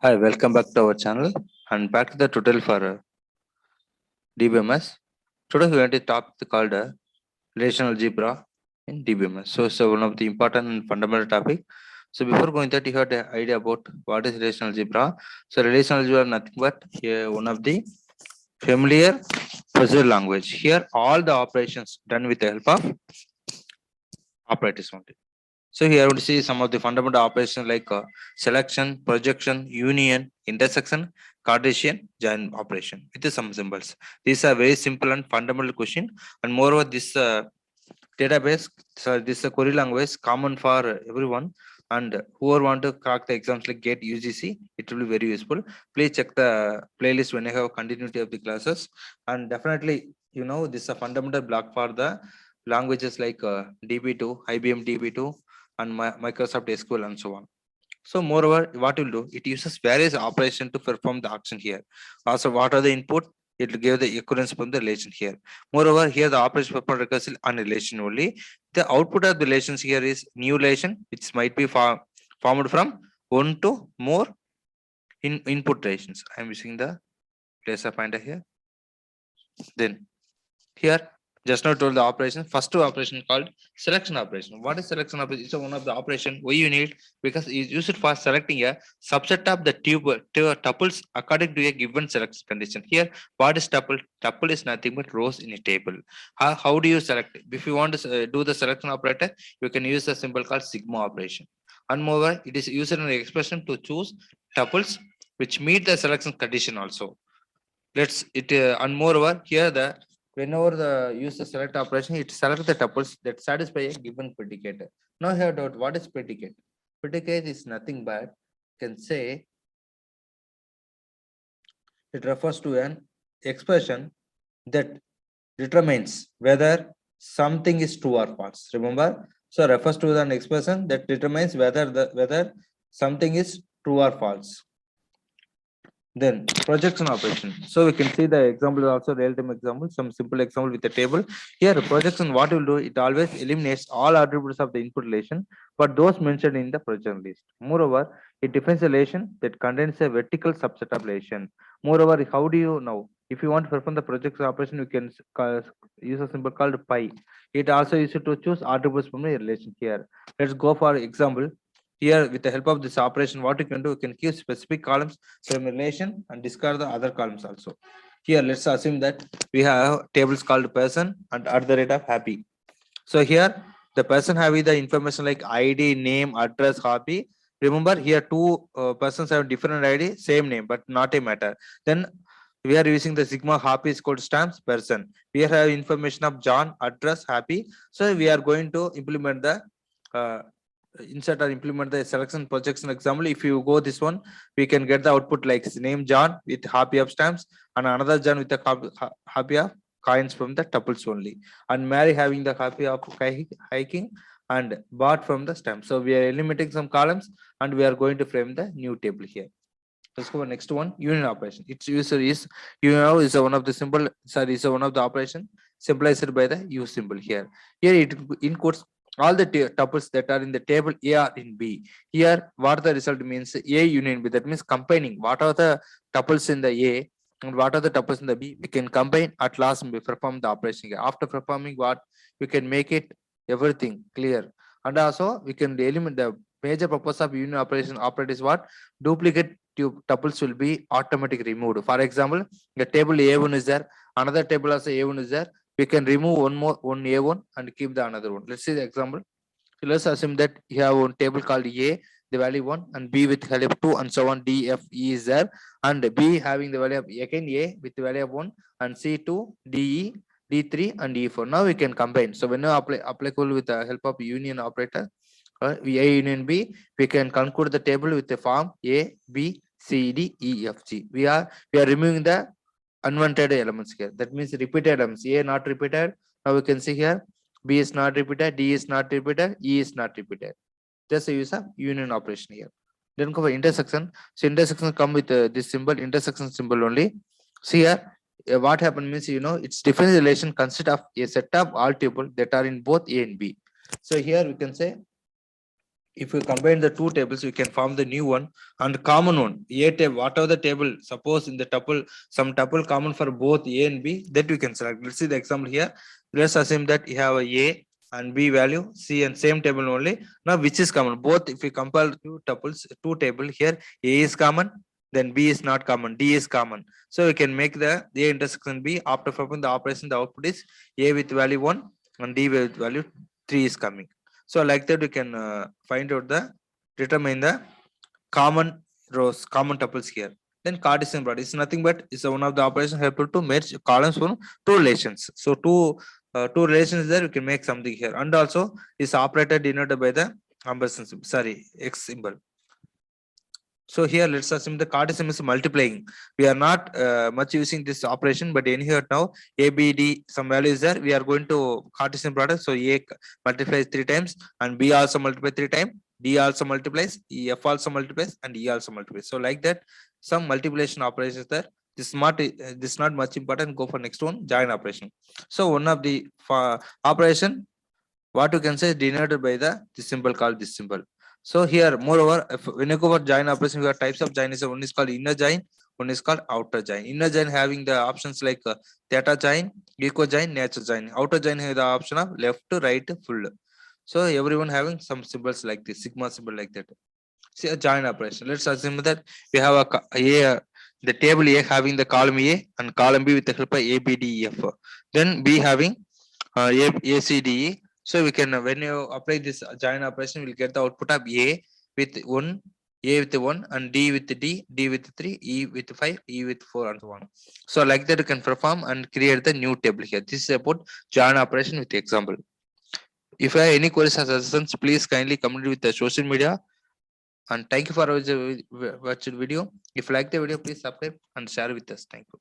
Hi, welcome back to our channel and back to the tutorial for DBMS. Today we are going to topic called relational algebra in DBMS. So it's one of the important and fundamental topic. So before going that, you had an idea about what is relational algebra. So relational algebra is nothing but one of the familiar procedural language. Here all the operations done with the help of operators only. So here we see some of the fundamental operations like selection, projection, union, intersection, Cartesian, join operation with some symbols. These are very simple and fundamental question. And moreover, this database, so this query language common for everyone. And whoever want to crack the exams like GATE UGC, it will be very useful. Please check the playlist when I have continuity of the classes. And definitely, this is a fundamental block for the languages like DB2, IBM DB2, and Microsoft SQL and so on. So moreover, what will do? It uses various operations to perform the action here. Also, what are the input? It will give the occurrence from the relation here. Moreover, here the operation perform recursive and relation only. The output of the relations here is new relation, which might be formed from one to more input relations. I am using the placer pointer here. Then here just now told the operation. First two operation called selection operation. What is selection operation? It's one of the operation why you need because you use it for selecting a subset of the tuples according to a given selection condition. Here, what is tuple? Tuple is nothing but rows in a table. How do you select? If you want to do the selection operator, you can use a symbol called sigma operation. And moreover, it is used in an expression to choose tuples which meet the selection condition also. Let's it and moreover here the whenever the use the select operation, it selects the tuples that satisfy a given predicate. Now here doubt what is predicate? Predicate is nothing but can say it refers to an expression that determines whether something is true or false. Remember, so refers to an expression that determines whether something is true or false. Then projection operation. So we can see the example is also real-time example, some simple example with the table. Here projection, what will do, it always eliminates all attributes of the input relation, but those mentioned in the projection list. Moreover, it defines a relation that contains a vertical subset of relation. Moreover, how do you know? If you want to perform the projection operation, you can use a symbol called pi. It also used to choose attributes from a relation here. Let's go for example. Here, with the help of this operation, what you can do, you can keep specific columns from relation and discard the other columns also. Here, let's assume that we have tables called person and at the rate of happy. So here, the person having the information like ID, name, address, hobby. Remember, here two persons have different ID, same name, but not a matter. Then we are using the sigma happy is called stamps person. We have information of John, address, happy. So we are going to implement the insert or implement the selection projection example. If you go this one, we can get the output like name John with happy of stamps and another John with the happy of coins from the tuples only, and Mary having the happy of hiking and Bart from the stamp. So we are eliminating some columns and we are going to frame the new table here. Let's go next one, union operation. Its user is is one of the symbol, sorry, is one of the operation symbolized by the U symbol here. Here it includes all the tuples that are in the table A are in B. Here, what the result means A union B. That means combining what are the tuples in the A and what are the tuples in the B. We can combine at last we perform the operation here. After performing what, we can make it everything clear. And also we can eliminate the major purpose of union operation operate is what? Duplicate tuples will be automatically removed. For example, the table A1 is there, another table also A1 is there. We can remove one A1 and keep the another one. Let's see the example. So let's assume that you have one table called A, the value 1, and B with value of 2, and so on. D, F, E is there, and B having the value of again A with the value of 1, and C 2, D, E, D3, and E4. Now we can combine. So when you applicable with the help of union operator, A union B, we can conclude the table with the form A, B, C, D, E, F, G. We are removing the unwanted elements here. That means repeated elements. A not repeated. Now we can see here B is not repeated, D is not repeated, E is not repeated. Just a use of union operation here. Then go for intersection. So intersection come with this symbol, intersection symbol only. See here, what happened means its difference relation consists of a set of all tuples that are in both A and B. So here we can say if you combine the two tables, you can form the new one and common one. A table, whatever the table, suppose in the tuple, some tuple common for both A and B, that you can select. Let's see the example here. Let's assume that you have a A and B value, C and same table only. Now, which is common? Both, if we compare two tuples, two table here, A is common, then B is not common, D is common. So we can make the A intersection B. After performing the operation, the output is A with value 1 and D with value 3 is coming. So like that, we can find out the determine the common rows, common tuples here. Then Cartesian product is nothing but is one of the operations helpful to merge columns from two relations. So two relations there, we can make something here. And also is operator denoted by the ampersand symbol, sorry, X symbol. So here let's assume the Cartesian is multiplying. We are not much using this operation, but in here now A, B, D, some value is there. We are going to Cartesian product. So A multiplies 3 times and B also multiplies 3 times. D also multiplies, F also multiplies, and E also multiplies. So like that, some multiplication operations there. This is not much important. Go for next one, join operation. So one of the operation, what you can say is denoted by the this symbol called this symbol. So here, moreover, when you go for join operation, we have types of join. One is called inner join, one is called outer join. Inner join having the options like theta join, equal join, natural join. Outer join has the option of left to right full. So everyone having some symbols like this, sigma symbol like that. See a join operation. Let's assume that we have the table A having the column A and column B with the help of A, B, D, E, F. Then B having A, C, D, E. So we can, when you apply this join operation, we'll get the output of A with 1, A with 1, and D with D, D with 3, E with 5, E with 4, and so on. So like that, you can perform and create the new table here. This is about join operation with example. If you have any queries or suggestions, please kindly comment with the social media. And thank you for watching the video. If you like the video, please subscribe and share with us. Thank you.